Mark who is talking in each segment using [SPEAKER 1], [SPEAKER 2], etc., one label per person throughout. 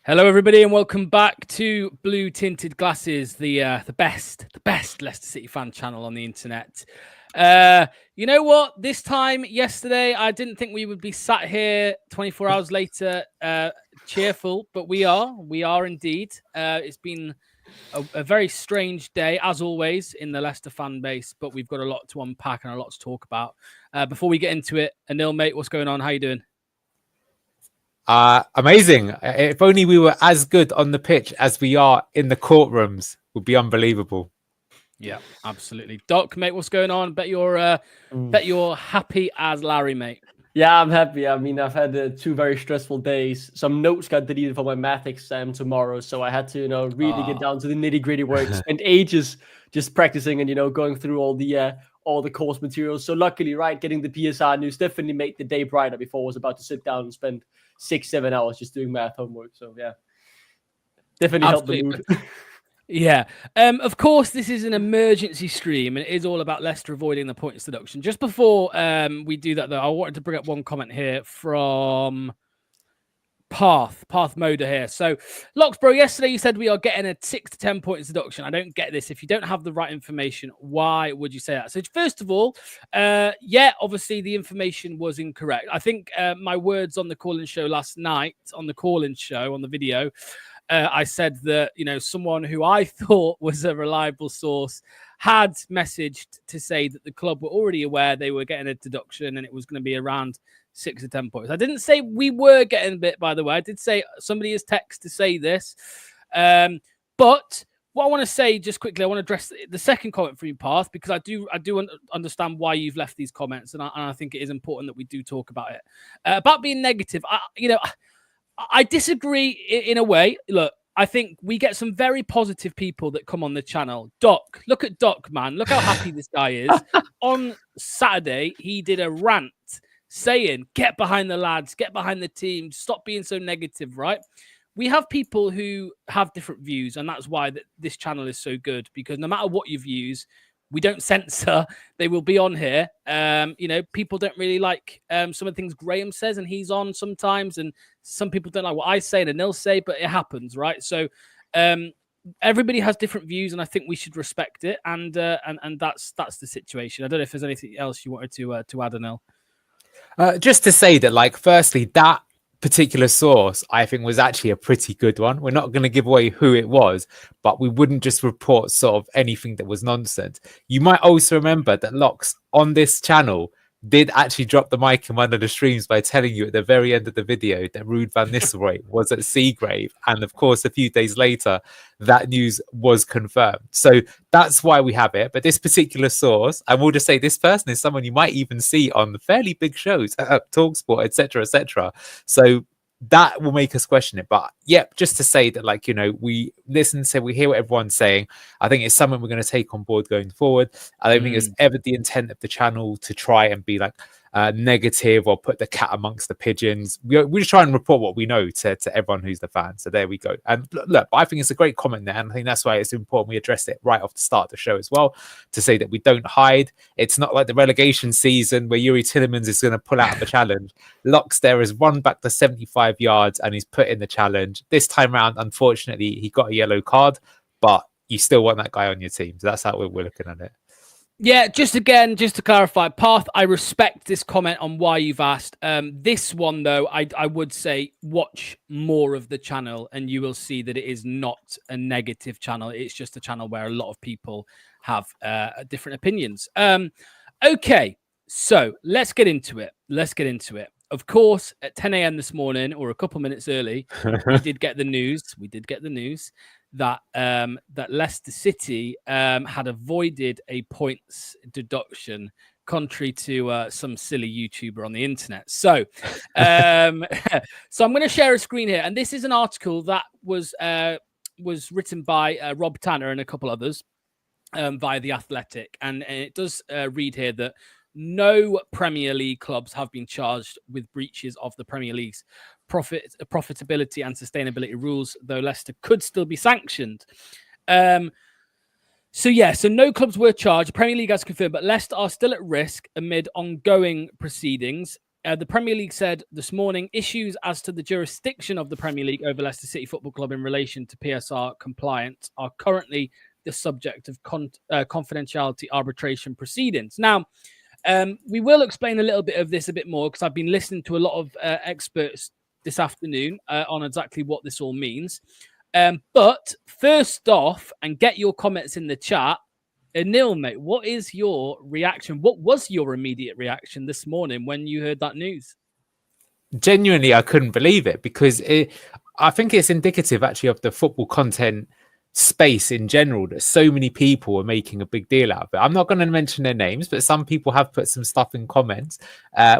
[SPEAKER 1] Hello, everybody, and welcome back to Blue Tinted Glasses, the best Leicester City fan channel on the internet. You know what? Yesterday, I didn't think we would be sat here 24 hours later, cheerful, but we are indeed. It's been a very strange day, as always, in the Leicester fan base, but we've got a lot to unpack and a lot to talk about. Before we get into it, Anil, mate, what's going on? How you doing?
[SPEAKER 2] Amazing. If only we were as good on the pitch as we are in the courtrooms, would be unbelievable.
[SPEAKER 1] Yeah, absolutely. Doc, mate, what's going on? Bet you're happy as Larry, mate.
[SPEAKER 3] Yeah, I'm happy. I mean, I've had 2 very stressful days. Some notes got deleted for my math exam tomorrow, so I had to, really get down to the nitty-gritty work. Spent ages just practicing and going through all the course materials. So luckily, right, getting the PSR news definitely made the day brighter before I was about to sit down and spend 6-7 hours just doing math homework. So yeah, definitely helped the mood.
[SPEAKER 1] Yeah. Of course, this is an emergency stream, and it is all about Leicester avoiding the points deduction. Just before we do that, though, I wanted to bring up one comment here from Path Moda here. So, Loxbro, yesterday you said we are getting a 6 to 10 points deduction. I don't get this. If you don't have the right information, why would you say that? So, first of all, obviously the information was incorrect. I think my words on the call-in show last night, on the video, I said that, someone who I thought was a reliable source had messaged to say that the club were already aware they were getting a deduction and it was going to be around 6 to 10 points. I didn't say we were getting a bit, by the way. I did say somebody has texted to say this. But what I want to say just quickly, I want to address the second comment from you, Path, because I do understand why you've left these comments, and I think it is important that we do talk about it. About being negative, I disagree in a way. Look, I think we get some very positive people that come on the channel. Doc, look at Doc, man. Look how happy this guy is. On Saturday, he did a rant saying, get behind the lads, get behind the team, stop being so negative, right? We have people who have different views, and that's why this channel is so good, because no matter what your views, we don't censor. They will be on here. People don't really like some of the things Graham says, and he's on sometimes. And some people don't like what I say and they'll say, but it happens, right? So everybody has different views, and I think we should respect it. And that's the situation. I don't know if there's anything else you wanted to add, Anil.
[SPEAKER 2] Just to say that, firstly, that particular source I think was actually a pretty good one. We're not going to give away who it was, but we wouldn't just report sort of anything that was nonsense. You might also remember that Lox on this channel did actually drop the mic in one of the streams by telling you at the very end of the video that Ruud van Nistelrooy was at Seagrave, and of course a few days later that news was confirmed. So that's why we have it. But this particular source, and we'll just say this person is someone you might even see on the fairly big shows, Talksport, etc., etc. So that will make us question it. But yeah, just to say that, we listen to, we hear what everyone's saying. I think it's something we're going to take on board going forward. I don't think it's ever the intent of the channel to try and be negative or put the cat amongst the pigeons. We just try and report what we know to everyone who's the fan. So there we go. And look, I think it's a great comment there, and I think that's why it's important we address it right off the start of the show as well, to say that we don't hide. It's not like the relegation season where Yuri Tillemans is going to pull out of the challenge. Lox there has run back to 75 yards and he's put in the challenge. This time around, unfortunately, he got a yellow card, but you still want that guy on your team. So that's how we're looking at it.
[SPEAKER 1] Yeah, just to clarify, Path, I respect this comment on why you've asked. This one, though, I would say watch more of the channel and you will see that it is not a negative channel. It's just a channel where a lot of people have different opinions. Okay, so let's get into it. Of course, at 10 a.m. this morning, or a couple minutes early, we did get the news that that Leicester City had avoided a points deduction, contrary to some silly YouTuber on the internet. So, I'm going to share a screen here, and this is an article that was written by Rob Tanner and a couple others via The Athletic, and it does read here that no Premier League clubs have been charged with breaches of the Premier League's profitability and sustainability rules, though Leicester could still be sanctioned. So no clubs were charged. Premier League has confirmed, but Leicester are still at risk amid ongoing proceedings. The Premier League said this morning issues as to the jurisdiction of the Premier League over Leicester City Football Club in relation to PSR compliance are currently the subject of confidentiality arbitration proceedings. Now, we will explain a little bit of this a bit more because I've been listening to a lot of experts this afternoon on exactly what this all means. But first off, and get your comments in the chat, Anil, mate, what is your reaction? What was your immediate reaction this morning when you heard that news?
[SPEAKER 2] Genuinely, I couldn't believe it because I think it's indicative actually of the football content space in general that so many people are making a big deal out of it. I'm not going to mention their names, but some people have put some stuff in comments,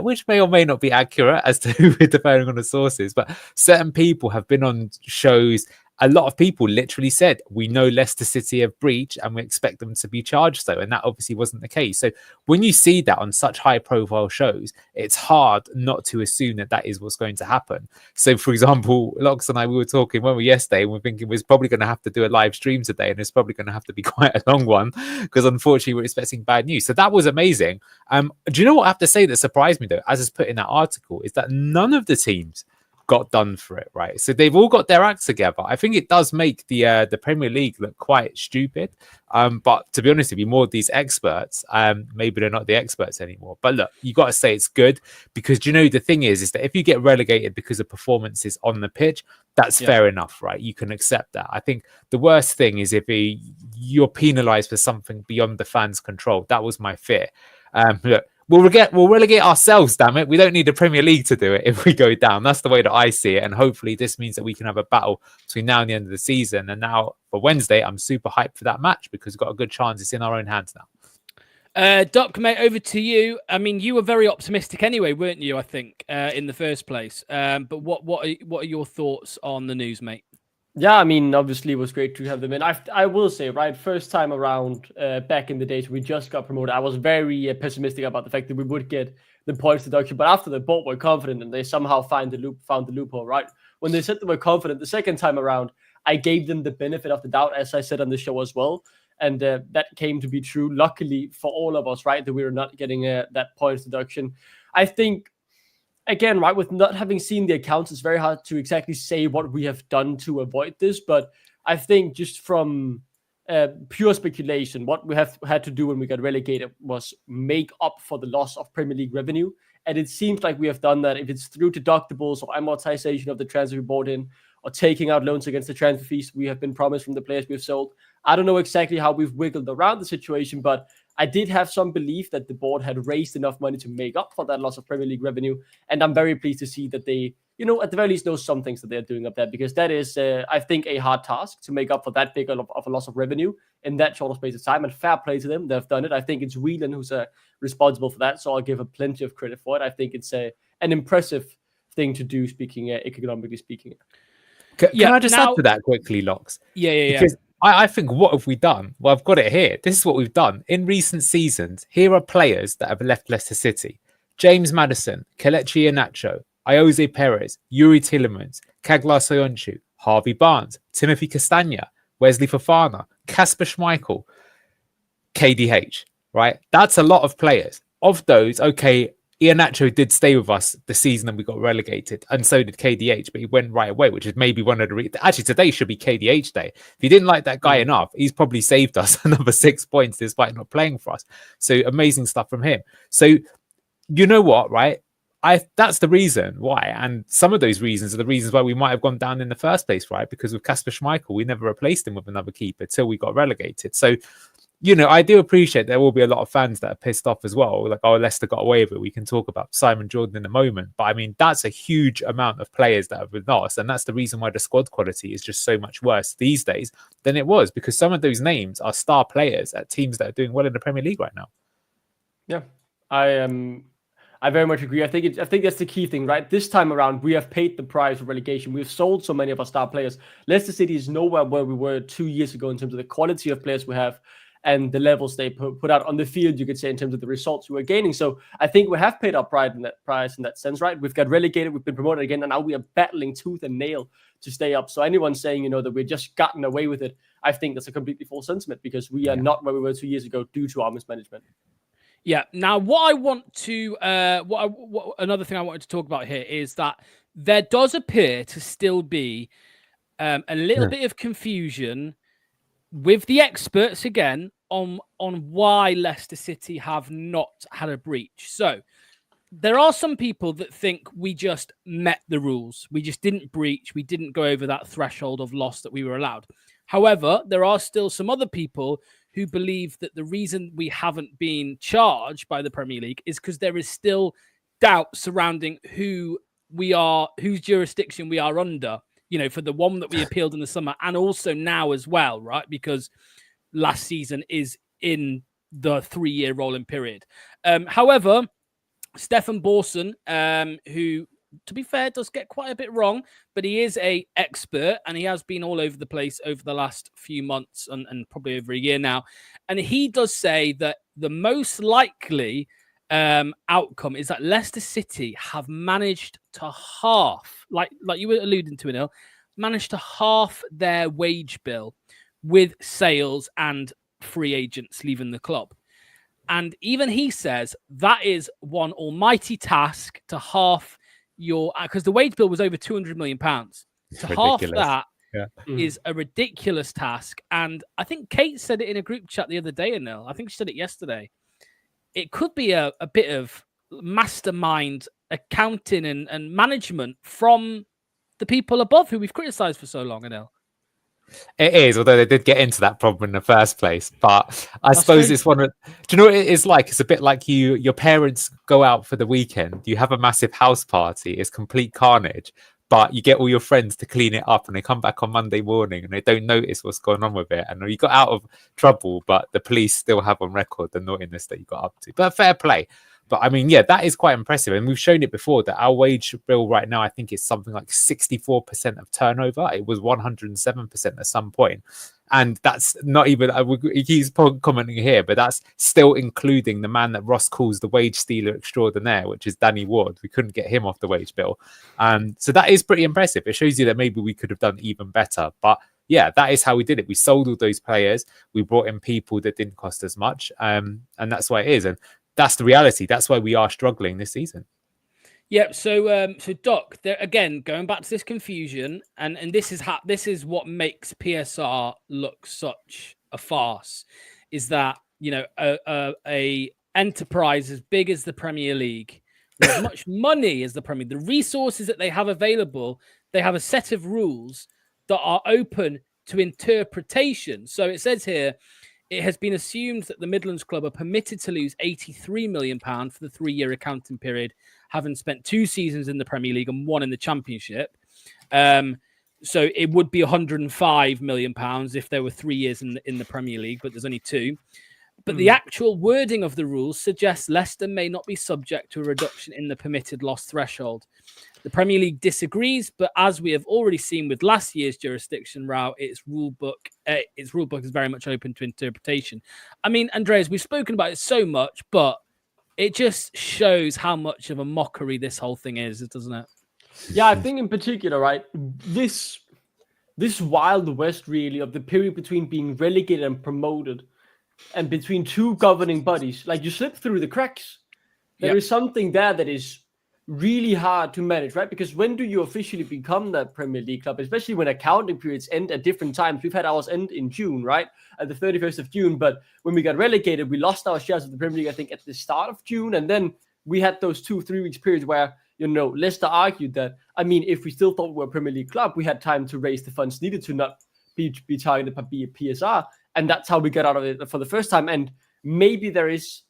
[SPEAKER 2] which may or may not be accurate as to who we're depending on the sources. But certain people have been on shows. A lot of people literally said, we know Leicester City have breached and we expect them to be charged though. And that obviously wasn't the case. So when you see that on such high profile shows, it's hard not to assume that that is what's going to happen. So for example, Lox and I, we were talking when we were yesterday and we're thinking we're probably going to have to do a live stream today. And it's probably going to have to be quite a long one because unfortunately we're expecting bad news. So that was amazing. Do you know what I have to say that surprised me though, as is put in that article, is that none of the teams got done for it, right? So they've all got their acts together. I think it does make the Premier League look quite stupid. But to be honest with you, more of these experts, maybe they're not the experts anymore. But look, you got to say it's good because you know the thing is that if you get relegated because of performances on the pitch, that's fair enough, right? You can accept that. I think the worst thing is if you're penalised for something beyond the fans' control. That was my fear. Look. We'll relegate ourselves, damn it. We don't need the Premier League to do it if we go down. That's the way that I see it. And hopefully this means that we can have a battle between now and the end of the season. And now for Wednesday, I'm super hyped for that match because we've got a good chance. It's in our own hands now.
[SPEAKER 1] Doc, mate, over to you. I mean, you were very optimistic anyway, weren't you, I think, in the first place. But what are your thoughts on the news, mate?
[SPEAKER 3] Yeah, I mean, obviously it was great to have them in. I will say, right, first time around, back in the days we just got promoted, I was very pessimistic about the fact that we would get the points deduction. But after the board were confident and they somehow found the loophole, right? When they said they were confident the second time around, I gave them the benefit of the doubt, as I said on the show as well. And that came to be true, luckily for all of us, right, that we were not getting that points deduction. I think, again, right, with not having seen the accounts, it's very hard to exactly say what we have done to avoid this. But I think just from pure speculation, what we have had to do when we got relegated was make up for the loss of Premier League revenue. And it seems like we have done that. If it's through deductibles or amortization of the transfer we bought in or taking out loans against the transfer fees we have been promised from the players we've sold. I don't know exactly how we've wiggled around the situation, but I did have some belief that the board had raised enough money to make up for that loss of Premier League revenue. And I'm very pleased to see that they, at the very least know some things that they're doing up there, because that is, I think, a hard task to make up for that big of a loss of revenue in that short of space of time. And fair play to them. They've done it. I think it's Whelan who's responsible for that. So I'll give her plenty of credit for it. I think it's an impressive thing to do, economically speaking.
[SPEAKER 2] Can I just add to that quickly, Lox?
[SPEAKER 1] Yeah.
[SPEAKER 2] Because I think, what have we done? Well, I've got it here. This is what we've done. In recent seasons, here are players that have left Leicester City. James Maddison, Kelechi Iheanacho, Ayoze Perez, Yuri Tillemans, Kaglar Soyuncu, Harvey Barnes, Timothy Castagna, Wesley Fofana, Kasper Schmeichel, KDH, right? That's a lot of players. Of those, okay, Iheanacho did stay with us the season that we got relegated, and so did KDH, but he went right away, which is maybe one of the actually today should be KDH day. If you didn't like that guy enough, he's probably saved us another 6 points despite not playing for us. So amazing stuff from him. So you know what, right? That's the reason why, and some of those reasons are the reasons why we might have gone down in the first place, right? Because with Kasper Schmeichel, we never replaced him with another keeper till we got relegated. So I do appreciate there will be a lot of fans that are pissed off as well. Like, oh, Leicester got away with it. We can talk about Simon Jordan in a moment. But I mean, that's a huge amount of players that have been lost. And that's the reason why the squad quality is just so much worse these days than it was, because some of those names are star players at teams that are doing well in the Premier League right now.
[SPEAKER 3] Yeah, I very much agree. I think that's the key thing, right? This time around, we have paid the price of relegation. We've sold so many of our star players. Leicester City is nowhere where we were 2 years ago in terms of the quality of players we have and the levels they put out on the field, you could say, in terms of the results we were gaining. So I think we have paid our price in that sense, right? We've got relegated, we've been promoted again, and now we are battling tooth and nail to stay up. So anyone saying, that we've just gotten away with it, I think that's a completely false sentiment, because we are not where we were 2 years ago due to our mismanagement.
[SPEAKER 1] Yeah. Now, what I want to, what another thing I wanted to talk about here is that there does appear to still be a little bit of confusion with the experts again on why Leicester City have not had a breach. So there are some people that think we just met the rules. We just didn't breach. We didn't go over that threshold of loss that we were allowed. However, there are still some other people who believe that the reason we haven't been charged by the Premier League is because there is still doubt surrounding who we are, whose jurisdiction we are under, for the one that we appealed in the summer and also now as well, right? Because last season is in the 3-year rolling period. However, Stefan Borson, who, to be fair, does get quite a bit wrong, but he is an expert and he has been all over the place over the last few months and probably over a year now. And he does say that the most likely outcome is that Leicester City have managed to half, like you were alluding to, Anil, managed to half their wage bill with sales and free agents leaving the club. And even he says that is one almighty task to half your, because the wage bill was over £200 million. To half that is a ridiculous task. And I think Kate said it in a group chat the other day, Anil. I think she said it yesterday. It could be a bit of mastermind accounting and management from the people above who we've criticized for so long, Anil.
[SPEAKER 2] It is, although they did get into that problem in the first place. But I suppose it's one of, do you know what it is like? It's a bit like your parents go out for the weekend, you have a massive house party, it's complete carnage, but you get all your friends to clean it up and they come back on Monday morning and they don't notice what's going on with it. And you got out of trouble, but the police still have on record the naughtiness that you got up to. But fair play. But I mean, yeah, that is quite impressive. And we've shown it before that our wage bill right now, I think is something like 64% of turnover. It was 107% at some point. And that's not even, he keeps commenting here, but that's still including the man that Ross calls the wage stealer extraordinaire, which is Danny Ward. We couldn't get him off the wage bill. So that is pretty impressive. It shows you that maybe we could have done even better. But yeah, that is how we did it. We sold all those players. We brought in people that didn't cost as much. And that's why it is. And that's the reality. That's why we are struggling this season.
[SPEAKER 1] Yeah. So Doc, there again, going back to this confusion, and this is what makes PSR look such a farce, is that a enterprise as big as the Premier League, with as much money as the Premier League, the resources that they have available, they have a set of rules that are open to interpretation. So it says here, it has been assumed that the Midlands club are permitted to lose £83 million for the 3-year accounting period, having spent 2 seasons in the Premier League and 1 in the Championship. So it would be £105 million if there were 3 years in the Premier League, but there's only 2. But the actual wording of the rules suggests Leicester may not be subject to a reduction in the permitted loss threshold. The Premier League disagrees, but as we have already seen with last year's jurisdiction route, its rule book is very much open to interpretation. I mean, Andreas, we've spoken about it so much, but it just shows how much of a mockery this whole thing is, doesn't it?
[SPEAKER 3] Yeah, I think in particular, right, this Wild West really of the period between being relegated and promoted, and between 2 governing bodies, like you slip through the cracks. There is something there that is really hard to manage, right? Because when do you officially become that Premier League club, especially when accounting periods end at different times? We've had ours end in June, right? At the 31st of June. But when we got relegated, we lost our shares of the Premier League, I think, at the start of June. And then we had those 2-3 weeks periods where, Leicester argued that, I mean, if we still thought we were a Premier League club, we had time to raise the funds needed to not be targeted by PSR. And that's how we got out of it for the first time. And maybe there is...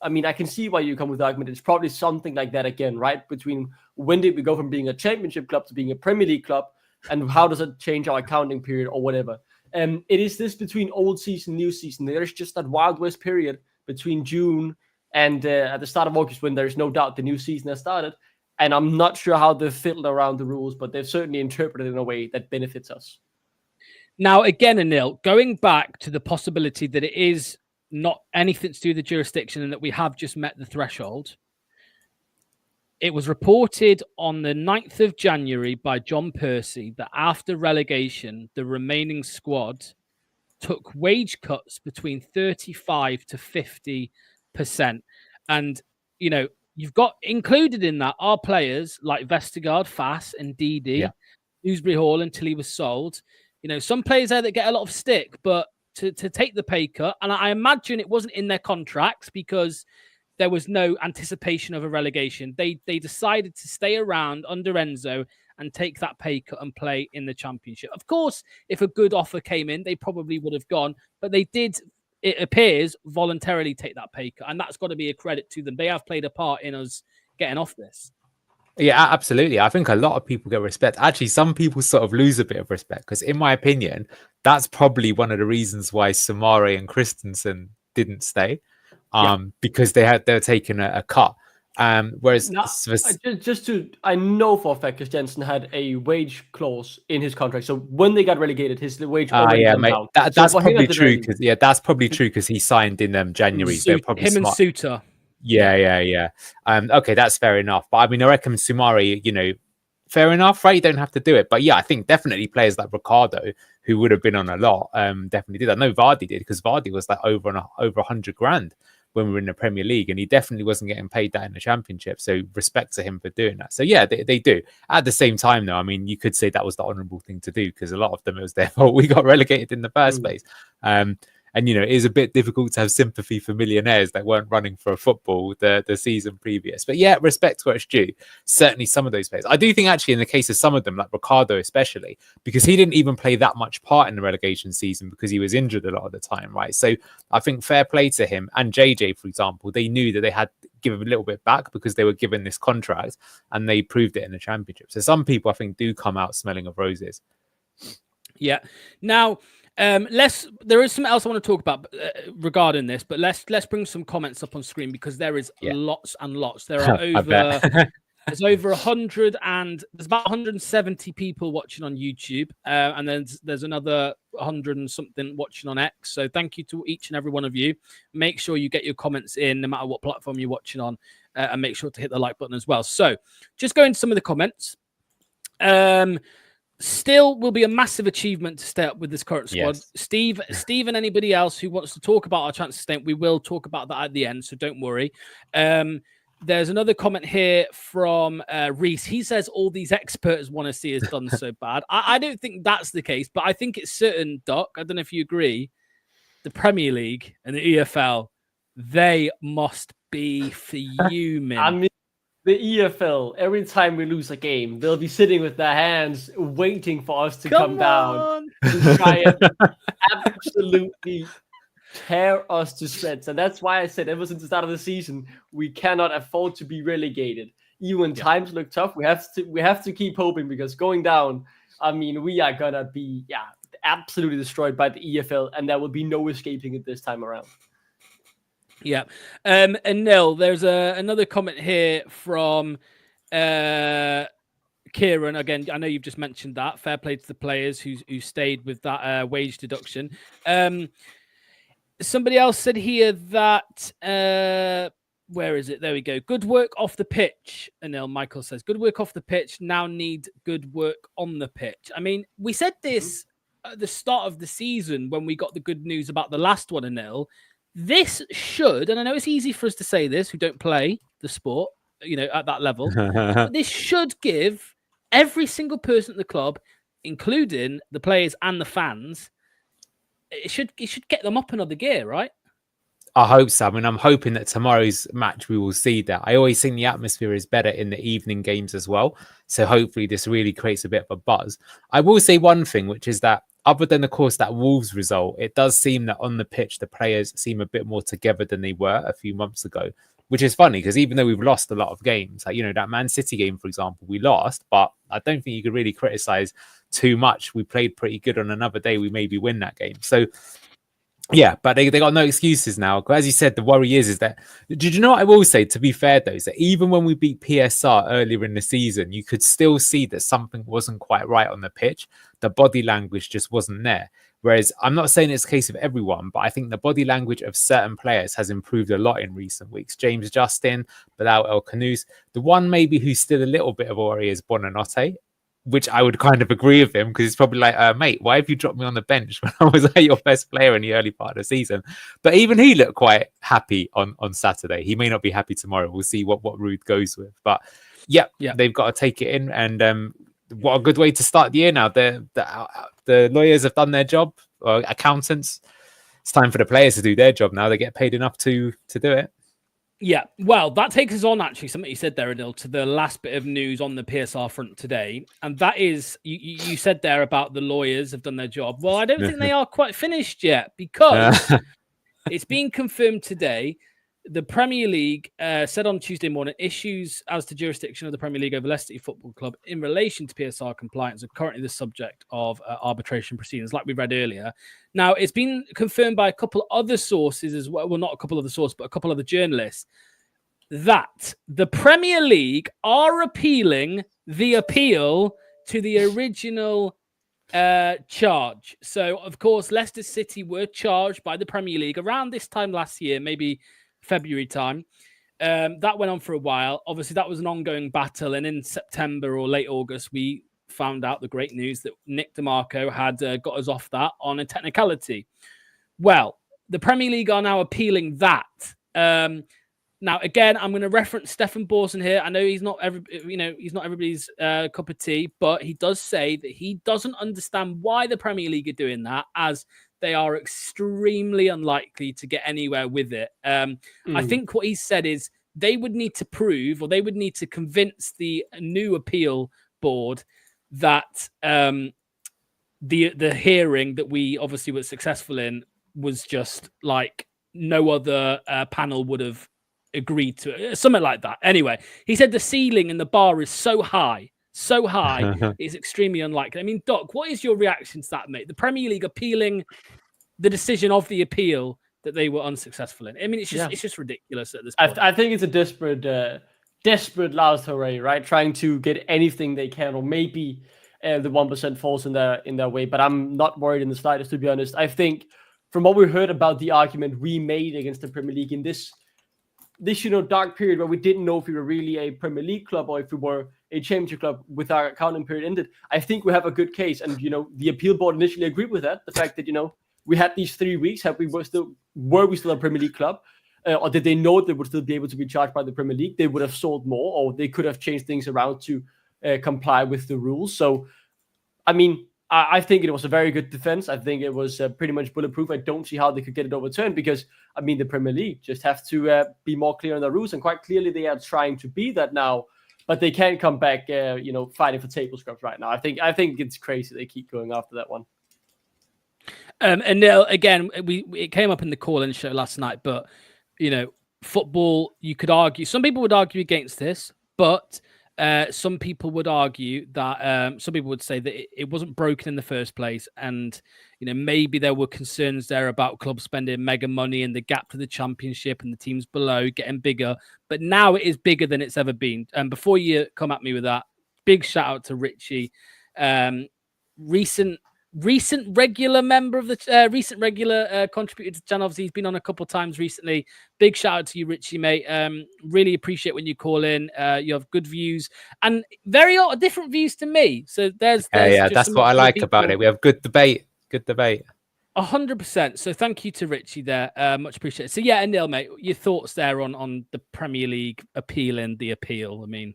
[SPEAKER 3] I mean, I can see why you come with the argument. It's probably something like that again, right? Between when did we go from being a Championship club to being a Premier League club, and how does it change our accounting period or whatever? It is this between old season, new season. There's just that Wild West period between June and at the start of August when there's no doubt the new season has started. And I'm not sure how they've fiddled around the rules, but they've certainly interpreted it in a way that benefits us.
[SPEAKER 1] Now, again, Anil, going back to the possibility that it is not anything to do with the jurisdiction and that we have just met the threshold. It was reported on the 9th of January by John Percy that after relegation, the remaining squad took wage cuts between 35 to 50 And, you've got included in that are players like Vestergaard, Fass, and Didi, Dewsbury Hall until he was sold. Some players there that get a lot of stick, but to take the pay cut, and I imagine it wasn't in their contracts because there was no anticipation of a relegation. They decided to stay around under Enzo and take that pay cut and play in the Championship. Of course, if a good offer came in, they probably would have gone, but they did, it appears, voluntarily take that pay cut, and that's got to be a credit to them. They have played a part in us getting off this.
[SPEAKER 2] Yeah, absolutely. I think a lot of people get respect. Actually, some people sort of lose a bit of respect because, in my opinion, that's probably one of the reasons why Samari and Christensen didn't stay, because they were taking a cut. Whereas
[SPEAKER 3] I know for a fact because Jensen had a wage clause in his contract, so when they got relegated, his wage already went down.
[SPEAKER 2] That's probably true that's probably true because he signed in January. They're probably
[SPEAKER 1] him
[SPEAKER 2] smart.
[SPEAKER 1] And Suter.
[SPEAKER 2] Yeah. Okay, that's fair enough. But I mean, I reckon Sumari, fair enough, right? You don't have to do it. But yeah, I think definitely players like Ricardo, who would have been on a lot, definitely did. I know Vardy did because Vardy was like over 100 grand when we were in the Premier League, and he definitely wasn't getting paid that in the Championship. So respect to him for doing that. So yeah, they do. At the same time, though, I mean, you could say that was the honourable thing to do because a lot of them, it was their fault we got relegated in the first place. And, it is a bit difficult to have sympathy for millionaires that weren't running for football the season previous. But yeah, respect where it's due. Certainly some of those players. I do think actually in the case of some of them, like Ricardo especially, because he didn't even play that much part in the relegation season because he was injured a lot of the time, right? So I think fair play to him. And JJ, for example, they knew that they had to give him a little bit back because they were given this contract and they proved it in the Championship. So some people, I think, do come out smelling of roses.
[SPEAKER 1] Yeah. Now, there is something else I want to talk about regarding this, but let's bring some comments up on screen because there is lots and lots. There are there's over 100 and there's about 170 people watching on YouTube, and then there's another 100 and something watching on X. So thank you to each and every one of you. Make sure you get your comments in no matter what platform you're watching on, and make sure to hit the like button as well. So just go into some of the comments. Still will be a massive achievement to stay up with this current squad. Yes. Steve and anybody else who wants to talk about our chance to stay up, we will talk about that at the end, so don't worry. There's another comment here from Reese. He says all these experts want to see us done so bad. I don't think that's the case, but I think it's certain, Doc. I don't know if you agree. The Premier League and the EFL, they must be fuming.
[SPEAKER 3] I mean, the EFL, every time we lose a game, they'll be sitting with their hands waiting for us to come down to try and absolutely tear us to shreds. And that's why I said ever since the start of the season, we cannot afford to be relegated. Even when times look tough, we have to keep hoping because going down, I mean, we are gonna be absolutely destroyed by the EFL, and there will be no escaping it this time around.
[SPEAKER 1] Yeah. And Nil, there's another comment here from Kieran. Again, I know you've just mentioned that. Fair play to the players who stayed with that wage deduction. Somebody else said here that where is it? There we go. Good work off the pitch. Anil Michael says, good work off the pitch. Now need good work on the pitch. I mean, we said this at the start of the season when we got the good news about the last one, Anil. This should, and I know it's easy for us to say this, who don't play the sport, at that level, but this should give every single person at the club, including the players and the fans, it should get them up another gear, right?
[SPEAKER 2] I hope so. I mean, I'm hoping that tomorrow's match we will see that. I always think the atmosphere is better in the evening games as well. So hopefully this really creates a bit of a buzz. I will say one thing, which is that other than, of course, that Wolves result, it does seem that on the pitch, the players seem a bit more together than they were a few months ago, which is funny because even though we've lost a lot of games, like, that Man City game, for example, we lost, but I don't think you could really criticize too much. We played pretty good on another day. We maybe win that game. So, yeah, but they got no excuses now. As you said, the worry is that, did you know what I will say, to be fair, though, is that even when we beat PSR earlier in the season, you could still see that something wasn't quite right on the pitch. The body language just wasn't there. Whereas I'm not saying it's a case of everyone, but I think the body language of certain players has improved a lot in recent weeks. James Justin, Bilal El Khanous. The one maybe who's still a little bit of a worry is Bonanotte. which I would kind of agree with him, because it's probably like, mate, why have you dropped me on the bench when I was your best player in the early part of the season? But even he looked quite happy on Saturday. He may not be happy tomorrow. We'll see what Ruud goes with. But yeah, they've got to take it in. And what a good way to start the year now. The lawyers have done their job, or accountants. It's time for the players to do their job now. They get paid enough to do it.
[SPEAKER 1] Yeah, well, that takes us on, actually, something you said there, Adil, to the last bit of news on the PSR front today. And that is, you said there about the lawyers have done their job. Well, I don't think they are quite finished yet, because it's been confirmed today. The Premier League said on Tuesday morning, issues as to jurisdiction of the Premier League over Leicester City Football Club in relation to PSR compliance are currently the subject of arbitration proceedings, like we read earlier. Now, it's been confirmed by a couple other sources as well. Well, not a couple of the sources, but a couple of the journalists, that the Premier League are appealing the appeal to the original charge. So, of course, Leicester City were charged by the Premier League around this time last year, maybe February time. That went on for a while. Obviously, that was an ongoing battle. And in September or late August, we found out the great news that Nick DeMarco had got us off that on a technicality. Well, the Premier League are now appealing that. Now, again, I'm going to reference Stefan Borson here. I know he's not everybody's cup of tea, but he does say that he doesn't understand why the Premier League are doing that, as they are extremely unlikely to get anywhere with it. I think what he said is they would need to prove, or they would need to convince the new appeal board that the hearing that we obviously were successful in was just like no other panel would have agreed to it, something like that. Anyway, he said the ceiling and the bar is so high, it's extremely unlikely. I mean, Doc, what is your reaction to that, mate? The Premier League appealing the decision of the appeal that they were unsuccessful in. I mean, it's just ridiculous at this point.
[SPEAKER 3] I think it's a desperate last hurrah, right? Trying to get anything they can, or maybe the 1% falls in their way. But I'm not worried in the slightest, to be honest. I think from what we heard about the argument we made against the Premier League in this dark period where we didn't know if we were really a Premier League club or if we were a Championship club with our accounting period ended, I think we have a good case. And, the appeal board initially agreed with that. The fact that, we had these 3 weeks. Were we still a Premier League club? Or did they know they would still be able to be charged by the Premier League? They would have sold more, or they could have changed things around to comply with the rules. So, I mean, I think it was a very good defense. I think it was pretty much bulletproof. I don't see how they could get it overturned, because, I mean, the Premier League just have to be more clear on the rules. And quite clearly, they are trying to be that now. But they can't come back, fighting for table scrubs right now. I think it's crazy they keep going after that one.
[SPEAKER 1] And again, it came up in the call-in show last night, but football, you could argue. Some people would argue against this, but some people would argue that some people would say that it wasn't broken in the first place, and maybe there were concerns there about clubs spending mega money and the gap to the Championship and the teams below getting bigger. But now it is bigger than it's ever been. And before you come at me with that, big shout out to Richie, recent regular member of the recent regular contributor to the channel. Obviously, he's been on a couple of times recently. Big shout out to you, Richie, mate. Really appreciate when you call in. You have good views and very different views to me. So there's
[SPEAKER 2] that's what I like about it. We have good debate.
[SPEAKER 1] 100%. So thank you to Richie there. Much appreciated. So yeah, Anil, mate, your thoughts there on the Premier League appealing the appeal. I mean,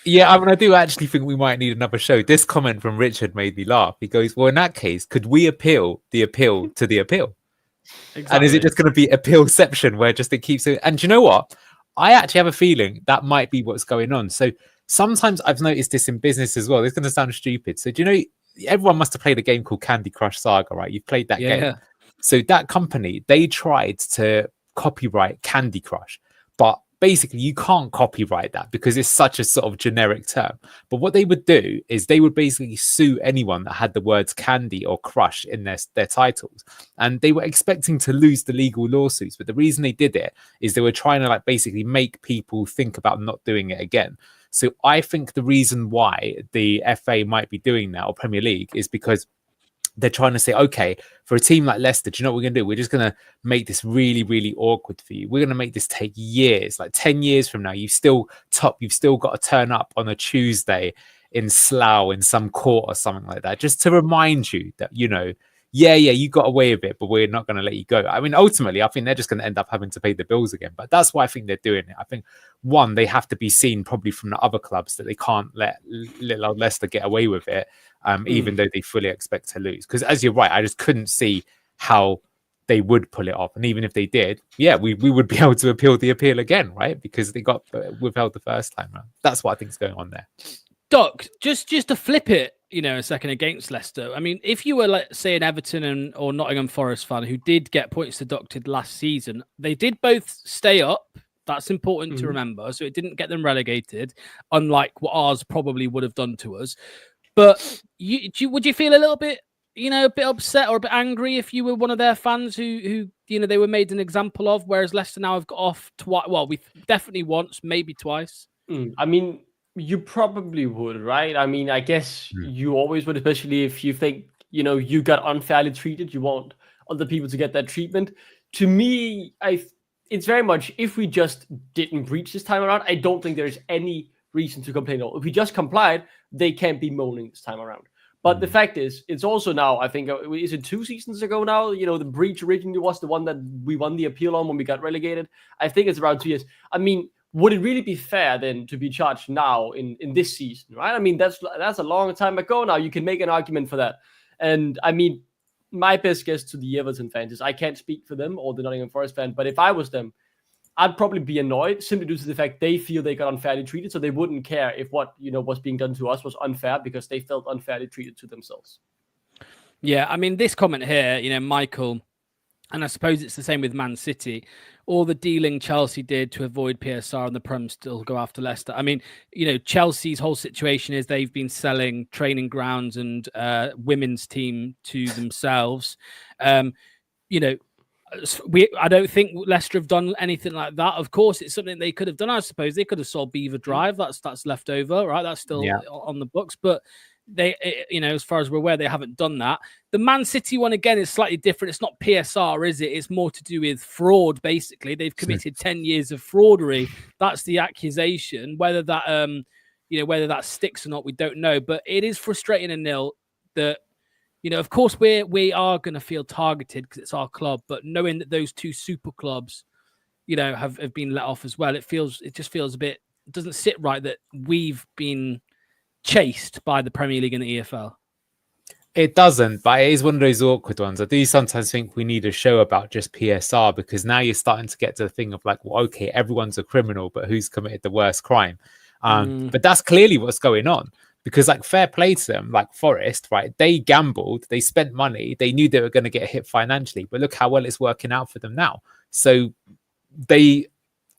[SPEAKER 2] yeah, I mean, I do actually think we might need another show. This comment from Richard made me laugh. He goes, well, in that case, could we appeal the appeal to the appeal? Exactly. And is it just going to be appealception where just it keeps it? And do you know what? I actually have a feeling that might be what's going on. So sometimes I've noticed this in business as well. It's going to sound stupid. So do you know, everyone must have played a game called Candy Crush Saga, right? You've played that game. So that company, they tried to copyright Candy Crush, but basically, you can't copyright that because it's such a sort of generic term. But what they would do is they would basically sue anyone that had the words candy or crush in their titles. And they were expecting to lose the legal lawsuits. But the reason they did it is they were trying to basically make people think about not doing it again. So I think the reason why the FA might be doing that, or Premier League, is because they're trying to say, okay, for a team like Leicester, do you know what we're going to do? We're just going to make this really, really awkward for you. We're going to make this take years, like 10 years from now. You've still got to turn up on a Tuesday in Slough in some court or something like that, just to remind you that, you know, yeah, you got away with it, but we're not going to let you go. I mean, ultimately, I think they're just going to end up having to pay the bills again. But that's why I think they're doing it. I think, one, they have to be seen probably from the other clubs that they can't let little old Leicester get away with it, even though they fully expect to lose. Because as you're right, I just couldn't see how they would pull it off. And even if they did, yeah, we would be able to appeal the appeal again, right? Because they got withheld the first time round. That's what I think is going on there.
[SPEAKER 1] Doc, just to flip it, you know, a second against Leicester. I mean, if you were, like, say, an Everton or Nottingham Forest fan who did get points deducted last season, they did both stay up. That's important to remember. So it didn't get them relegated, unlike what ours probably would have done to us. But would you feel a little bit, you know, a bit upset or a bit angry if you were one of their fans who you know, they were made an example of, whereas Leicester now have got off twice? Well, we definitely once, maybe twice.
[SPEAKER 3] I mean, you probably would, right? I mean, I guess you always would, especially if you think, you know, you got unfairly treated. You want other people to get that treatment. To me, it's very much, if we just didn't breach this time around, I don't think there's any reason to complain at all. If we just complied, they can't be moaning this time around. But the fact is, it's also now, I think, is it 2 seasons ago now? You know, the breach originally was the one that we won the appeal on when we got relegated. I think it's around 2 years. I mean, would it really be fair then to be charged now in this season, right? I mean, that's a long time ago now. You can make an argument for that. And I mean, my best guess to the Everton fans is, I can't speak for them or the Nottingham Forest fan, but if I was them, I'd probably be annoyed simply due to the fact they feel they got unfairly treated. So they wouldn't care if what, you know, was being done to us was unfair, because they felt unfairly treated to themselves.
[SPEAKER 1] Yeah, I mean, this comment here, you know, Michael, and I suppose it's the same with Man City, all the dealing Chelsea did to avoid PSR and the Prem still go after Leicester. I mean, you know, Chelsea's whole situation is they've been selling training grounds and women's team to themselves. You know, I don't think Leicester have done anything like that. Of course, it's something they could have done. I suppose they could have sold Beaver Drive. That's left over, right? That's still on the books, but they, you know, as far as we're aware, they haven't done that. The Man City one, again, is slightly different. It's not PSR, is it? It's more to do with fraud, basically. They've committed 10 years of fraudery. That's the accusation. Whether that, you know, whether that sticks or not, we don't know. But it is frustrating and nil that, you know, of course, we are going to feel targeted because it's our club. But knowing that those two super clubs, you know, have been let off as well, it just feels a bit, it doesn't sit right that we've been chased by the Premier League and the EFL.
[SPEAKER 2] It doesn't, but it is one of those awkward ones. I do sometimes think we need a show about just PSR, because now you're starting to get to the thing of like, well, okay, everyone's a criminal, but who's committed the worst crime? But that's clearly what's going on, because like, fair play to them, like Forest, right? They gambled, they spent money, they knew they were going to get hit financially, but look how well it's working out for them now. So they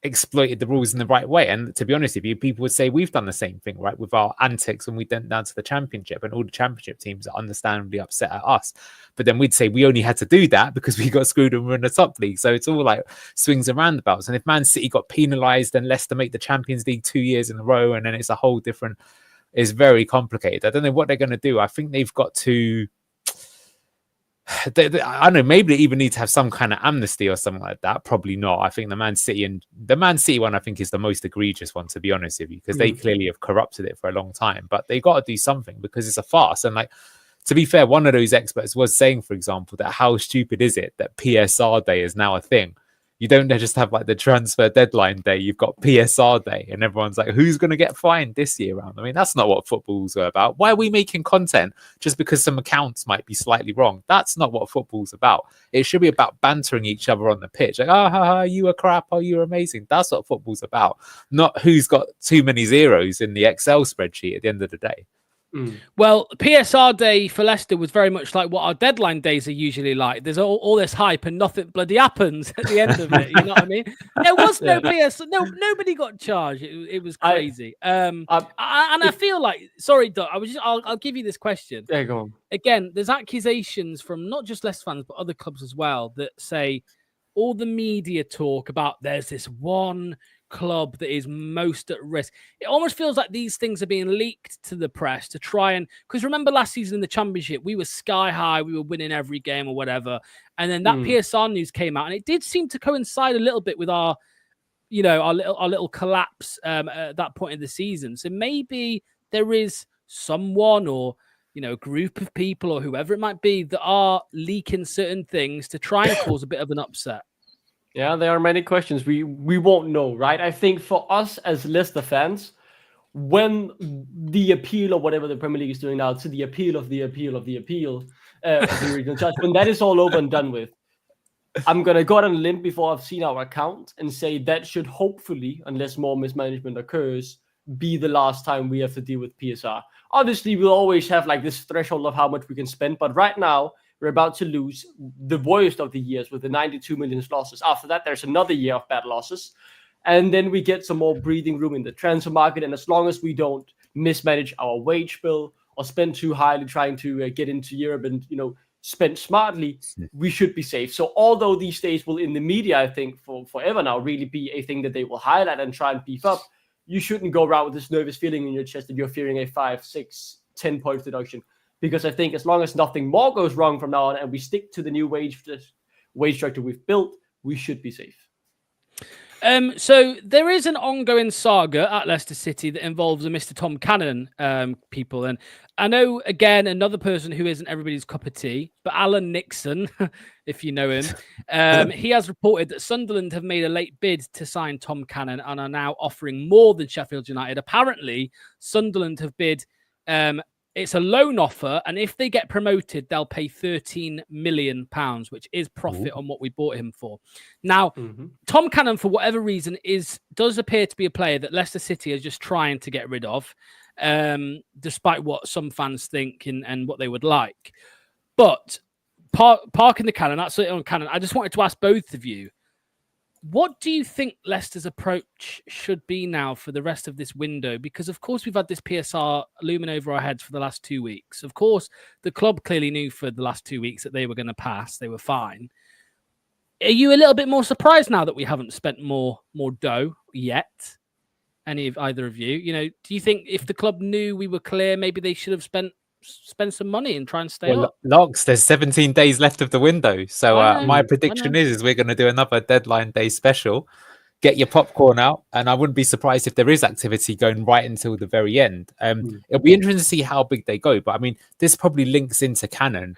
[SPEAKER 2] exploited the rules in the right way. And to be honest with you, people would say we've done the same thing, right, with our antics when we went down to the Championship, and all the Championship teams are understandably upset at us. But then we'd say we only had to do that because we got screwed and we're in the top league. So it's all like swings and roundabouts. And if Man City got penalised and Leicester make the Champions League 2 years in a row, and then it's a whole different, it's very complicated. I don't know what they're going to do. I think they've got to, I don't know, maybe they even need to have some kind of amnesty or something like that. Probably not. I think the Man City one, I think, is the most egregious one, to be honest with you, because they clearly have corrupted it for a long time. But they got to do something, because it's a farce. And like, to be fair, one of those experts was saying, for example, that how stupid is it that PSR day is now a thing? You don't just have like the transfer deadline day, you've got PSR day, and everyone's like, who's going to get fined this year round? I mean, that's not what football's about. Why are we making content just because some accounts might be slightly wrong? That's not what football's about. It should be about bantering each other on the pitch. Like, oh, ha, ha, you were crap, oh, you're amazing. That's what football's about, not who's got too many zeros in the Excel spreadsheet at the end of the day.
[SPEAKER 1] Well, PSR day for Leicester was very much like what our deadline days are usually like. There's all this hype and nothing bloody happens at the end of it. You know what I mean? There was no PSR. No, nobody got charged. It was crazy. I feel like, sorry, Doc, I'll give you this question.
[SPEAKER 3] Yeah, go on.
[SPEAKER 1] Again, there's accusations from not just Leicester fans, but other clubs as well, that say all the media talk about there's this one club that is most at risk. It almost feels like these things are being leaked to the press to try and, because remember last season in the Championship, we were sky high, we were winning every game or whatever, and then that PSR news came out, and it did seem to coincide a little bit with our, our little collapse at that point in the season. So maybe there is someone or a group of people or whoever it might be that are leaking certain things to try and cause a bit of an upset?
[SPEAKER 3] Yeah, there are many questions we won't know, right? I think for us as Leicester fans, when the appeal or whatever the Premier League is doing now to the appeal of the appeal of the appeal of the regional judge, when that is all over and done with, I'm going to go out on a limb before I've seen our account and say that should hopefully, unless more mismanagement occurs, be the last time we have to deal with PSR. Obviously, we'll always have like this threshold of how much we can spend, but right now, we're about to lose the worst of the years with the 92 million losses. After that, there's another year of bad losses. And then we get some more breathing room in the transfer market. And as long as we don't mismanage our wage bill or spend too highly trying to get into Europe and, spend smartly, we should be safe. So although these days will in the media, I think for forever now, really be a thing that they will highlight and try and beef up, you shouldn't go around with this nervous feeling in your chest that you're fearing a 5, 6, 10 points deduction. Because I think as long as nothing more goes wrong from now on and we stick to the new wage structure we've built, we should be safe.
[SPEAKER 1] So there is an ongoing saga at Leicester City that involves a Mr. Tom Cannon people. And I know, again, another person who isn't everybody's cup of tea, but Alan Nixon, if you know him, he has reported that Sunderland have made a late bid to sign Tom Cannon and are now offering more than Sheffield United. Apparently, Sunderland have bid... it's a loan offer, and if they get promoted, they'll pay £13 million, which is profit on what we bought him for. Now, Tom Cannon, for whatever reason, does appear to be a player that Leicester City is just trying to get rid of, despite what some fans think and what they would like. But parking the Cannon, that's it on Cannon. I just wanted to ask both of you, what do you think Leicester's approach should be now for the rest of this window? Because, of course, we've had this PSR looming over our heads for the last 2 weeks. Of course, the club clearly knew for the last 2 weeks that they were going to pass. They were fine. Are you a little bit more surprised now that we haven't spent more dough yet? Either of you? Do you think if the club knew we were clear, maybe they should have spent some money and try and stay up?
[SPEAKER 2] Locks, there's 17 days left of the window. So my prediction is we're going to do another deadline day special. Get your popcorn out. And I wouldn't be surprised if there is activity going right until the very end. It'll be interesting to see how big they go. But I mean, this probably links into Cannon.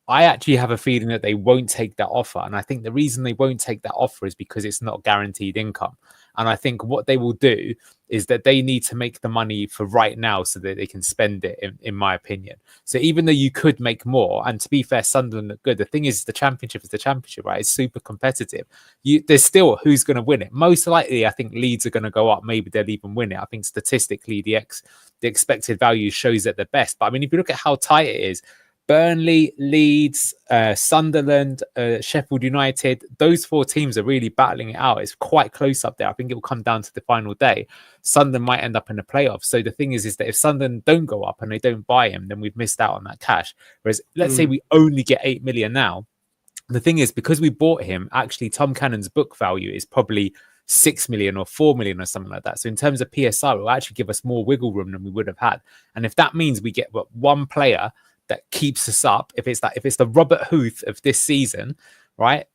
[SPEAKER 2] I actually have a feeling that they won't take that offer. And I think the reason they won't take that offer is because it's not guaranteed income. And I think what they will do is that they need to make the money for right now so that they can spend it, in my opinion. So even though you could make more, and to be fair, Sunderland look good, the thing is the championship is the championship, right? It's super competitive. There's still who's going to win it. Most likely, I think Leeds are going to go up. Maybe they'll even win it. I think statistically, the expected value shows that they're best. But I mean, if you look at how tight it is, Burnley, Leeds, Sunderland, Sheffield United, those 4 teams are really battling it out. It's quite close up there. I think it will come down to the final day. Sunderland might end up in the playoffs. So the thing is that if Sunderland don't go up and they don't buy him, then we've missed out on that cash. Whereas let's say we only get 8 million now. The thing is, because we bought him, actually Tom Cannon's book value is probably 6 million or 4 million or something like that. So in terms of PSR, it will actually give us more wiggle room than we would have had. And if that means we get one player that keeps us up, if it's the Robert Huth of this season, right?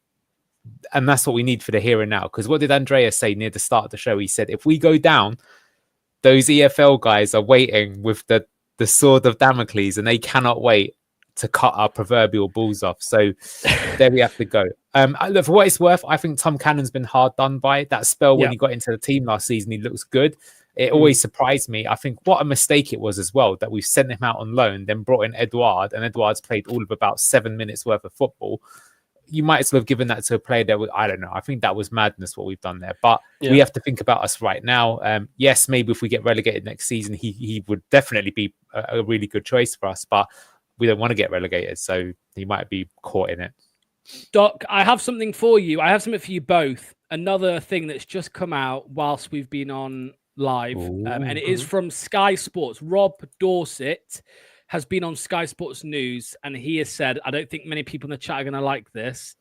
[SPEAKER 2] And that's what we need for the here and now. Because what did Andreas say near the start of the show? He said, if we go down, those EFL guys are waiting with the sword of Damocles and they cannot wait to cut our proverbial balls off. So there we have to go. Look, for what it's worth, I think Tom Cannon's been hard done by that spell. When he got into the team last season, he looks good. It always surprised me. I think what a mistake it was as well that we sent him out on loan, then brought in Edouard, and Edouard's played all of about 7 minutes worth of football. You might as well have given that to a player that I don't know. I think that was madness what we've done there. But we have to think about us right now. Yes, maybe if we get relegated next season, he would definitely be a really good choice for us. But we don't want to get relegated, so he might be caught in it.
[SPEAKER 1] Doc, I have something for you. I have something for you both. Another thing that's just come out whilst we've been on live, and it is from Sky Sports. Rob Dorset has been on Sky Sports News, and he has said, I don't think many people in the chat are going to like this,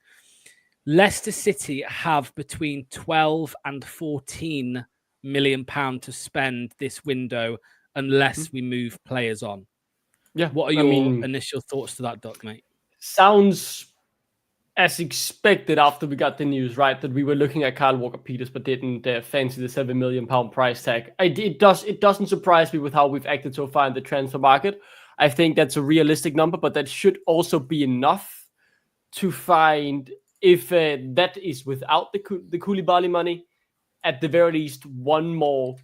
[SPEAKER 1] Leicester City have between 12 and 14 million pound to spend this window unless we move players on. What are your initial thoughts to that, Doc, mate?
[SPEAKER 3] Sounds as expected after we got the news, right, that we were looking at Kyle Walker-Peters but didn't fancy the £7 million price tag. It doesn't surprise me with how we've acted so far in the transfer market. I think that's a realistic number, but that should also be enough to find, if that is without the Koulibaly money, at the very least one more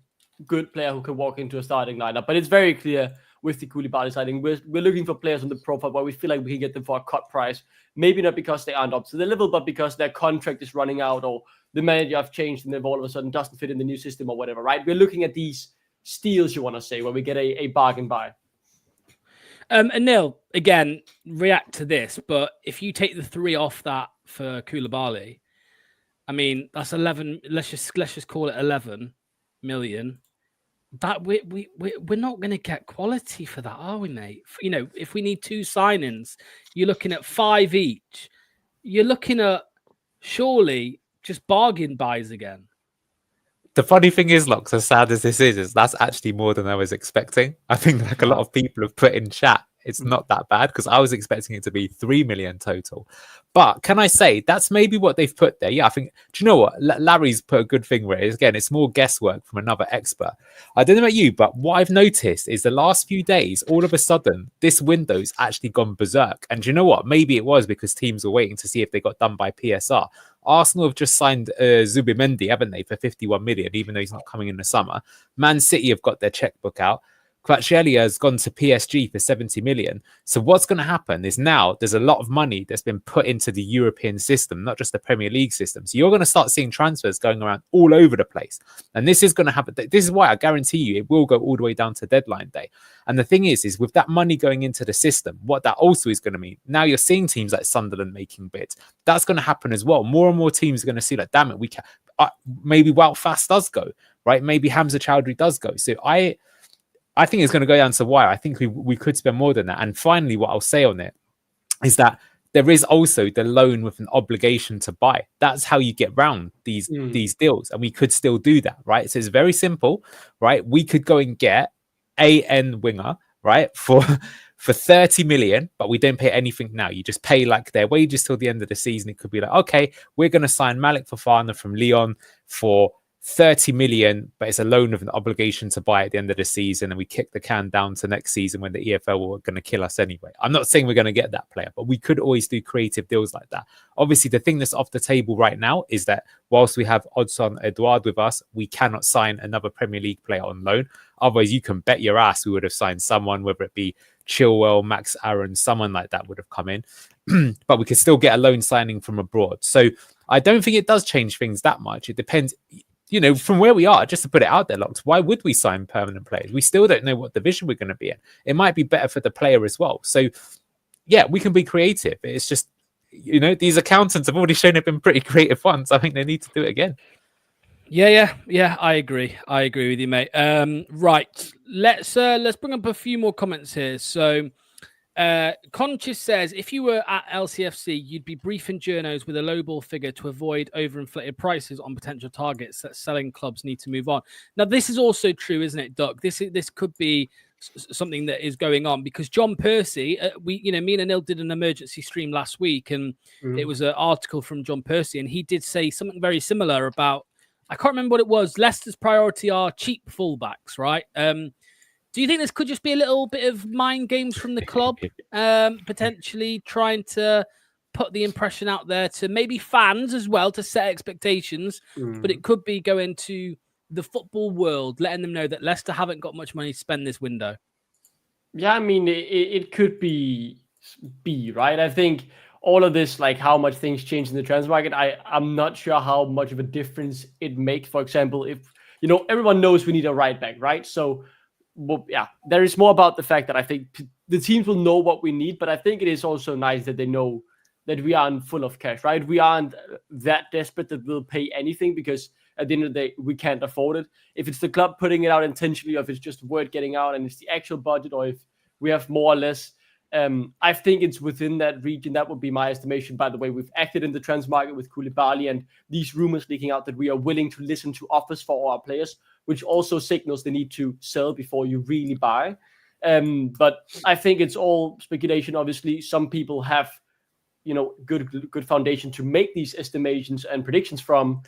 [SPEAKER 3] good player who can walk into a starting lineup. But it's very clear with the Koulibaly signing, we're looking for players on the profile where we feel like we can get them for a cut price. Maybe not because they aren't up to the level, but because their contract is running out or the manager have changed and they've all of a sudden doesn't fit in the new system or whatever, right? We're looking at these steals, you want to say, where we get a bargain buy.
[SPEAKER 1] Anil, again, react to this, but if you take the 3 off that for Koulibaly, I mean, that's 11. Let's just call it 11 million. That we're not going to get quality for that, are we, mate? You know, if we need 2 signings, you're looking at 5 each. You're looking at surely just bargain buys again.
[SPEAKER 2] The funny thing is, Locks, as sad as this is that's actually more than I was expecting. I think like a lot of people have put in chat, it's not that bad, because I was expecting it to be 3 million total. But can I say that's maybe what they've put there? Yeah, I think, do you know what? Larry's put a good thing where again, it's more guesswork from another expert. I don't know about you, but what I've noticed is the last few days, all of a sudden, this window's actually gone berserk. And do you know what? Maybe it was because teams were waiting to see if they got done by PSR. Arsenal have just signed Zubimendi, haven't they, for 51 million, even though he's not coming in the summer. Man City have got their checkbook out. Kvaratskhelia has gone to PSG for 70 million. So what's going to happen is now there's a lot of money that's been put into the European system, not just the Premier League system. So you're going to start seeing transfers going around all over the place. And this is going to happen. This is why I guarantee you it will go all the way down to deadline day. And the thing is with that money going into the system, what that also is going to mean, now you're seeing teams like Sunderland making bids. That's going to happen as well. More and more teams are going to see like, damn it, we can. Maybe Wout Fass does go, right? Maybe Hamza Chowdhury does go. So I think it's going to go down to why I think we could spend more than that. And finally, what I'll say on it is that there is also the loan with an obligation to buy. That's how you get round these deals. And we could still do that, right? So it's very simple, right? We could go and get AN winger, right? For 30 million, but we don't pay anything now. You just pay like their wages till the end of the season. It could be like, okay, we're going to sign Malik Fofana from Lyon for 30 million, but it's a loan with an obligation to buy at the end of the season, and we kick the can down to next season when the EFL are going to kill us anyway. I'm not saying we're going to get that player, but we could always do creative deals like that. Obviously, the thing that's off the table right now is that whilst we have Odsonne Edouard with us, we cannot sign another Premier League player on loan. Otherwise, you can bet your ass we would have signed someone, whether it be Chilwell, Max Aaron, someone like that would have come in. But we could still get a loan signing from abroad. So I don't think it does change things that much. It depends. You know, from where we are, just to put it out there, Locked, why would we sign permanent players? We still don't know what division we're going to be in. It might be better for the player as well. So, yeah, we can be creative. It's just, you know, these accountants have already shown they've been pretty creative once. I think they need to do it again.
[SPEAKER 1] Yeah. I agree with you, mate. Right, let's bring up a few more comments here. So, Conscious says, if you were at LCFC, you'd be briefing journos with a lowball figure to avoid overinflated prices on potential targets that selling clubs need to move on. Now, this is also true, isn't it, Duck? This could be something that is going on because John Percy, me and Anil did an emergency stream last week, and it was an article from John Percy, and he did say something very similar about, I can't remember what it was. Leicester's priority are cheap fullbacks, right? Do you think this could just be a little bit of mind games from the club, potentially trying to put the impression out there to maybe fans as well to set expectations, but it could be going to the football world, letting them know that Leicester haven't got much money to spend this window?
[SPEAKER 3] Yeah, I mean, it could be right. I think all of this, like how much things change in the transfer market, I'm not sure how much of a difference it makes. For example, if, everyone knows we need a right back, right? So, well, yeah, there is more about the fact that I think the teams will know what we need, but I think it is also nice that they know that we aren't full of cash, right? We aren't that desperate that we'll pay anything because at the end of the day, we can't afford it. If it's the club putting it out intentionally, or if it's just word getting out and it's the actual budget, or if we have more or less, I think it's within that region. That would be my estimation. By the way, we've acted in the transfer market with Koulibaly and these rumors leaking out that we are willing to listen to offers for our players, which also signals they need to sell before you really buy. But I think it's all speculation. Obviously, some people have good foundation to make these estimations and predictions from.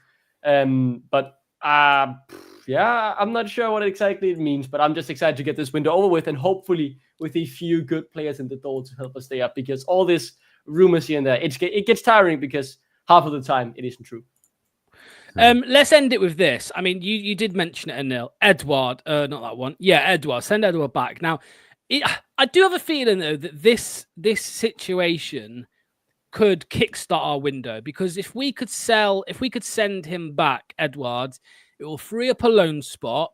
[SPEAKER 3] But yeah, I'm not sure what exactly it means, but I'm just excited to get this window over with, and hopefully with a few good players in the door to help us stay up, because all this rumors here and there, it gets tiring because half of the time it isn't true.
[SPEAKER 1] Let's end it with this. I mean, you did mention it, Anil. Edward, not that one. Yeah, Edward. Send Edward back. Now, I do have a feeling, though, that this situation could kickstart our window, because if we could send him back, Edward, it will free up a loan spot,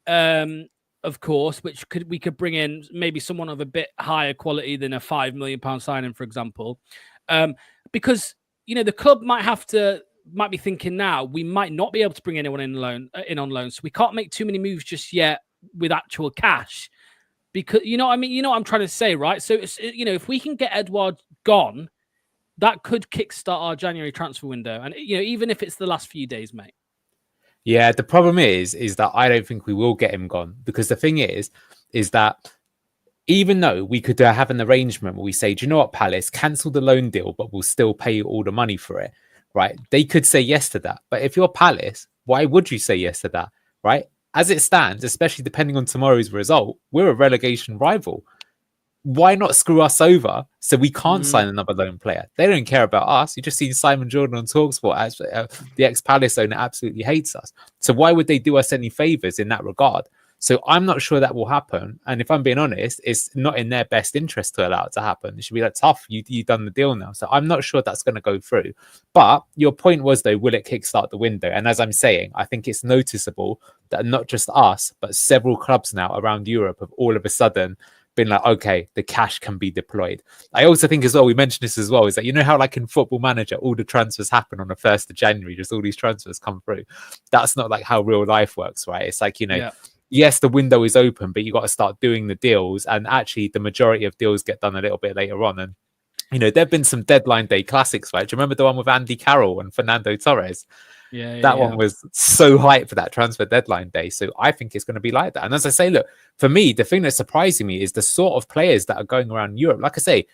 [SPEAKER 1] of course, which we could bring in maybe someone of a bit higher quality than a £5 million signing, for example, because the club might be thinking now we might not be able to bring anyone in on loan, so we can't make too many moves just yet with actual cash, because what I mean, what I'm trying to say, right? So if we can get Edward gone, that could kickstart our January transfer window, and even if it's the last few days, mate.
[SPEAKER 2] Yeah, the problem is that I don't think we will get him gone, because the thing is that even though we could have an arrangement where we say, do you know what, Palace, cancel the loan deal, but we'll still pay you all the money for it, right? They could say yes to that. But if you're Palace, why would you say yes to that, right? As it stands, especially depending on tomorrow's result, we're a relegation rival. Why not screw us over so we can't sign another loan player? They don't care about us. You just seen Simon Jordan on TalkSport. The ex-Palace owner absolutely hates us. So why would they do us any favours in that regard? So I'm not sure that will happen. And if I'm being honest, it's not in their best interest to allow it to happen. It should be like, tough, you've done the deal now. So I'm not sure that's going to go through. But your point was, though, will it kickstart the window? And as I'm saying, I think it's noticeable that not just us, but several clubs now around Europe have all of a sudden been like, okay, the cash can be deployed. I also think as well, we mentioned this as well, is that how like in Football Manager, all the transfers happen on the 1st of January, just all these transfers come through. That's not like how real life works, right? It's like, yes, the window is open, but you got to start doing the deals. And actually the majority of deals get done a little bit later on. And, there've been some deadline day classics, right? Do you remember the one with Andy Carroll and Fernando Torres? That one was so hyped for that transfer deadline day. So I think it's going to be like that. And as I say, look, for me, the thing that's surprising me is the sort of players that are going around Europe. Like I say,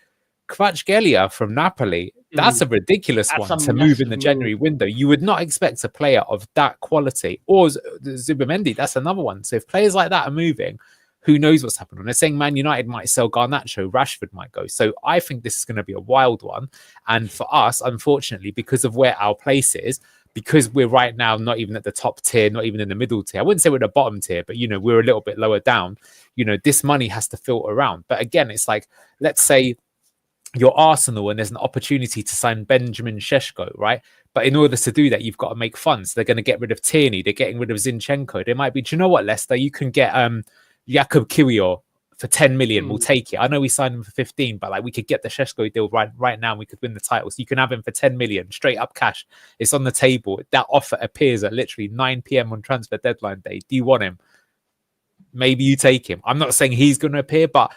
[SPEAKER 2] Kvaratskhelia from Napoli, that's a ridiculous one to move in the January window. You would not expect a player of that quality. Or Zubimendi, that's another one. So if players like that are moving, who knows what's happening? They're saying Man United might sell Garnacho, Rashford might go. So I think this is going to be a wild one. And for us, unfortunately, because of where our place is, because we're right now not even at the top tier, not even in the middle tier. I wouldn't say we're at the bottom tier, but, we're a little bit lower down. This money has to filter around. But again, it's like, let's say you're Arsenal and there's an opportunity to sign Benjamin Šeško, right? But in order to do that, you've got to make funds. They're going to get rid of Tierney. They're getting rid of Zinchenko. They might be, do you know what, Leicester? You can get Jakub Kiwior for 10 million. We'll take it. I know we signed him for 15, but like we could get the Šeško deal right now. And we could win the title. So you can have him for 10 million straight up cash. It's on the table. That offer appears at literally 9 p.m. on transfer deadline day. Do you want him? Maybe you take him. I'm not saying he's going to appear, but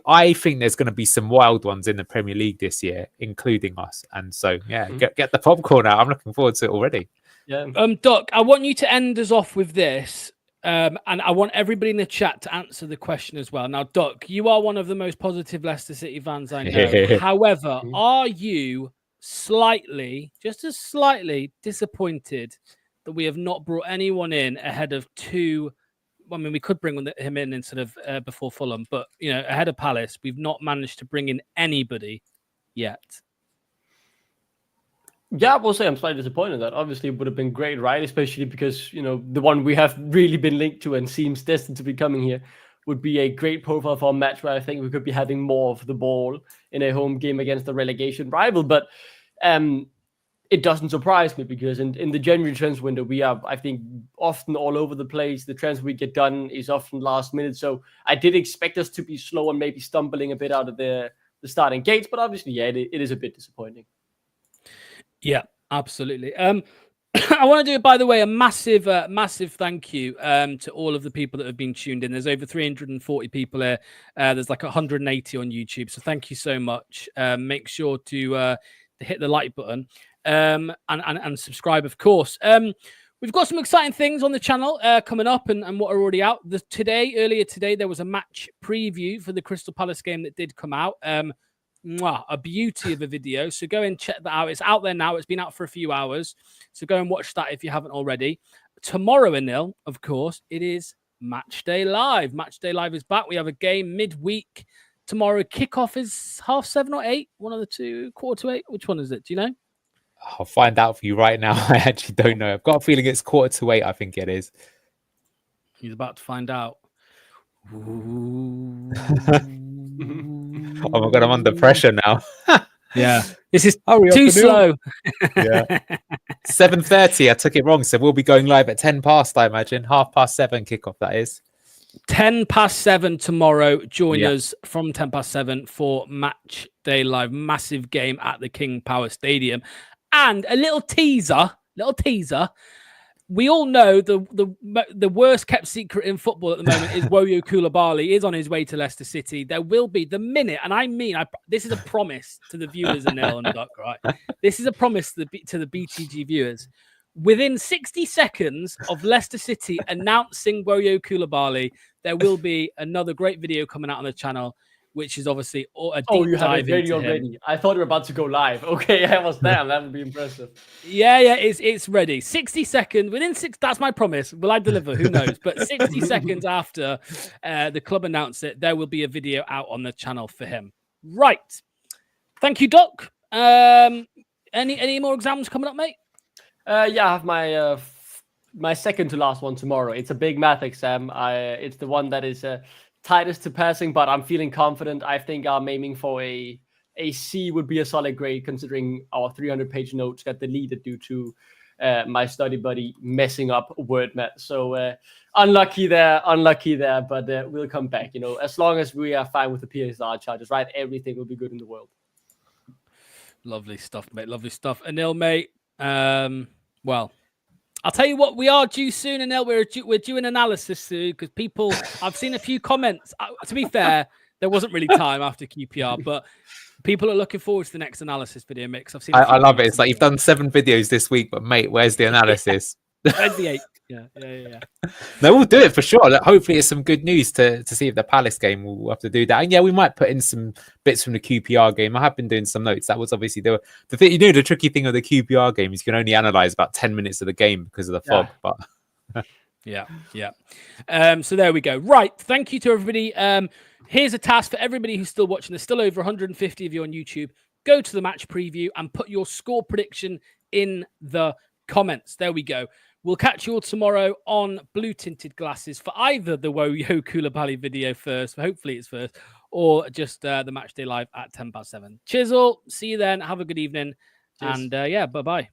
[SPEAKER 2] I think there's going to be some wild ones in the Premier League this year, including us. And so, yeah, get the popcorn out. I'm looking forward to it already.
[SPEAKER 3] Yeah.
[SPEAKER 1] Doc, I want you to end us off with this. And I want everybody in the chat to answer the question as well. Now, Doc, you are one of the most positive Leicester City fans I know. However, are you just slightly disappointed that we have not brought anyone in ahead of two? I mean, we could bring him in instead of before Fulham, but, ahead of Palace, we've not managed to bring in anybody yet.
[SPEAKER 3] Yeah, I will say I'm slightly disappointed. That obviously would have been great, right? Especially because, the one we have really been linked to and seems destined to be coming here would be a great profile for a match where I think we could be having more of the ball in a home game against a relegation rival. But it doesn't surprise me, because in the January transfer window, we are, I think, often all over the place. The transfer we get done is often last minute. So I did expect us to be slow and maybe stumbling a bit out of the starting gates. But obviously, yeah, it is a bit disappointing.
[SPEAKER 1] Yeah, absolutely. I want to do, by the way, a massive thank you to all of the people that have been tuned in. There's over 340 people here. There's like 180 on YouTube. So thank you so much. Make sure to hit the like button and subscribe, of course. We've got some exciting things on the channel coming up and what are already out. Earlier today, there was a match preview for the Crystal Palace game that did come out. a beauty of a video. So go and check that out. It's out there now. It's been out for a few hours. So go and watch that if you haven't already. Tomorrow, Anil, of course, it is Match Day Live. Match Day Live is back. We have a game midweek. Tomorrow, kickoff is 7:30 or 8. One of the two, 7:45. Which one is it? Do you know?
[SPEAKER 2] I'll find out for you right now. I actually don't know. I've got a feeling it's 7:45. I think it is.
[SPEAKER 1] He's about to find out.
[SPEAKER 2] Oh my god, I'm under pressure now.
[SPEAKER 1] Yeah, this is
[SPEAKER 2] Hurry
[SPEAKER 1] too
[SPEAKER 2] up,
[SPEAKER 1] slow.
[SPEAKER 2] Yeah. 7:30. I took it wrong. So we'll be going live at 10 past, I imagine. 7:30 kickoff, that is.
[SPEAKER 1] 7:10 tomorrow. Join us from 7:10 for Match Day Live. Massive game at the King Power Stadium. And a little teaser. We all know the worst kept secret in football at the moment is Woyo Koulibaly is on his way to Leicester City. There will be the minute, and I mean, this is a promise to the viewers, Anil and Duck, right? This is a promise to the BTG viewers. Within 60 seconds of Leicester City announcing Woyo Koulibaly, there will be another great video coming out on the channel, which is obviously a deep
[SPEAKER 3] you have a
[SPEAKER 1] dive
[SPEAKER 3] video
[SPEAKER 1] into him.
[SPEAKER 3] already. I thought you were about to go live. Okay, I was there. That would be impressive.
[SPEAKER 1] Yeah, it's ready. 60 seconds within 6. That's my promise. Will I deliver? Who knows? But 60 seconds after the club announce it, there will be a video out on the channel for him. Right. Thank you, Doc. Any more exams coming up, mate?
[SPEAKER 3] I have my second to last one tomorrow. It's a big math exam. It's the one that is tightest to passing, but I'm feeling confident. I think I'm aiming for a C would be a solid grade considering our 300-page notes got deleted due to my study buddy messing up word math. So unlucky there, but we'll come back. As long as we are fine with the PSR charges, right? Everything will be good in the world.
[SPEAKER 1] Lovely stuff, mate. Lovely stuff. Anil, mate. Well, I'll tell you what, we are due soon, Anil. We're due an analysis soon because I've seen a few comments. To be fair, there wasn't really time after QPR, but people are looking forward to the next analysis video mix.
[SPEAKER 2] I love it. It's like you've done 7 videos this week, but mate, where's the analysis?
[SPEAKER 1] Where's the 8? Yeah.
[SPEAKER 2] No, we'll do it for sure. Hopefully, it's some good news to see if the Palace game will have to do that. And yeah, we might put in some bits from the QPR game. I have been doing some notes. That was obviously the thing. The tricky thing of the QPR game is you can only analyze about 10 minutes of the game because of the fog. But
[SPEAKER 1] yeah. So there we go. Right. Thank you to everybody. Here's a task for everybody who's still watching. There's still over 150 of you on YouTube. Go to the match preview and put your score prediction in the comments. There we go. We'll catch you all tomorrow on blue tinted glasses for either the Woyo Koulibaly video first, hopefully it's first, or just the Match Day Live at 7:10. Cheers all. See you then. Have a good evening. Cheers. And bye-bye.